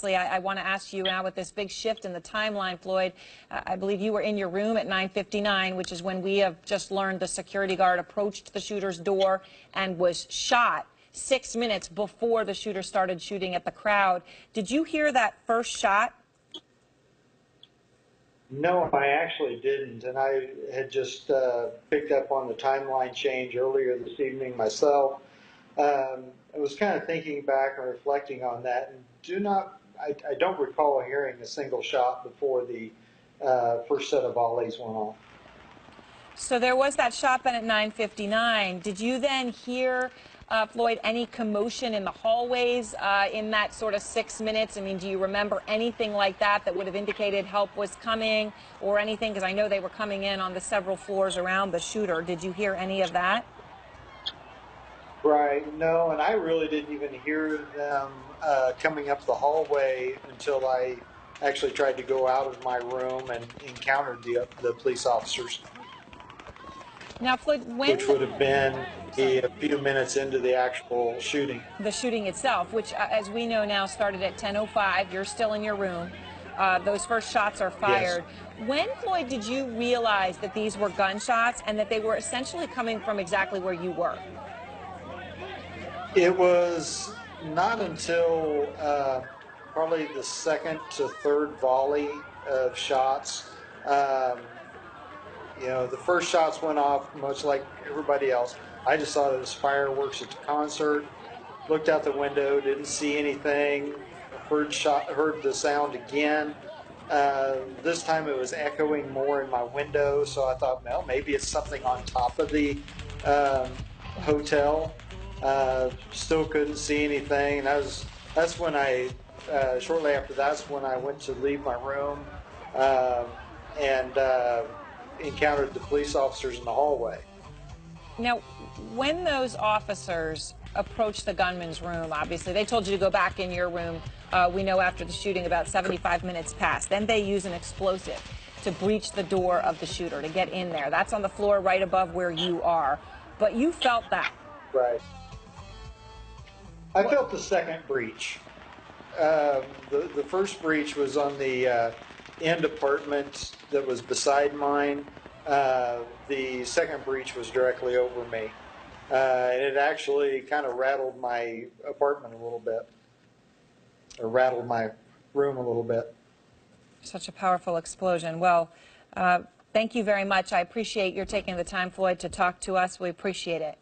I want to ask you now with this big shift in the timeline, Floyd, I believe you were in your room at 9:59, which is when we have just learned the security guard approached the shooter's door and was shot 6 minutes before the shooter started shooting at the crowd. Did you hear that first shot? No, I actually didn't, and I had just picked up on the timeline change earlier this evening myself. I was kind of thinking back and reflecting on that, and I don't recall hearing a single shot before the first set of volleys went off. So there was that shot then at 9:59. Did you then hear, Floyd, any commotion in the hallways in that sort of 6 minutes? I mean, do you remember anything like that that would have indicated help was coming or anything? Because I know they were coming in on the several floors around the shooter. Did you hear any of that? Right, no, and I really didn't even hear them coming up the hallway until I actually tried to go out of my room and encountered the police officers. Now, Floyd, which would have been a few minutes into the actual shooting. The shooting itself, which, as we know now, started at 10:05. You're still in your room. Those first shots are fired. Yes. When, Floyd, did you realize that these were gunshots and that they were essentially coming from exactly where you were? It was not until probably the second to third volley of shots. You know, the first shots went off much like everybody else. I just thought it was fireworks at the concert. Looked out the window, didn't see anything. Heard the sound again. This time it was echoing more in my window, so I thought, well, maybe it's something on top of the hotel. Still couldn't see anything. That's when I shortly after that's when I went to leave my room and encountered the police officers in the hallway. Now, when those officers approached the gunman's room, obviously, they told you to go back in your room. We know after the shooting about 75 minutes passed. Then they use an explosive to breach the door of the shooter, to get in there. That's on the floor right above where you are. But you felt that. Right. I felt the second breach. The first breach was on the end apartment that was beside mine. The second breach was directly over me. And it actually kind of rattled my apartment a little bit, or rattled my room a little bit. Such a powerful explosion. Well, thank you very much. I appreciate your taking the time, Floyd, to talk to us. We appreciate it.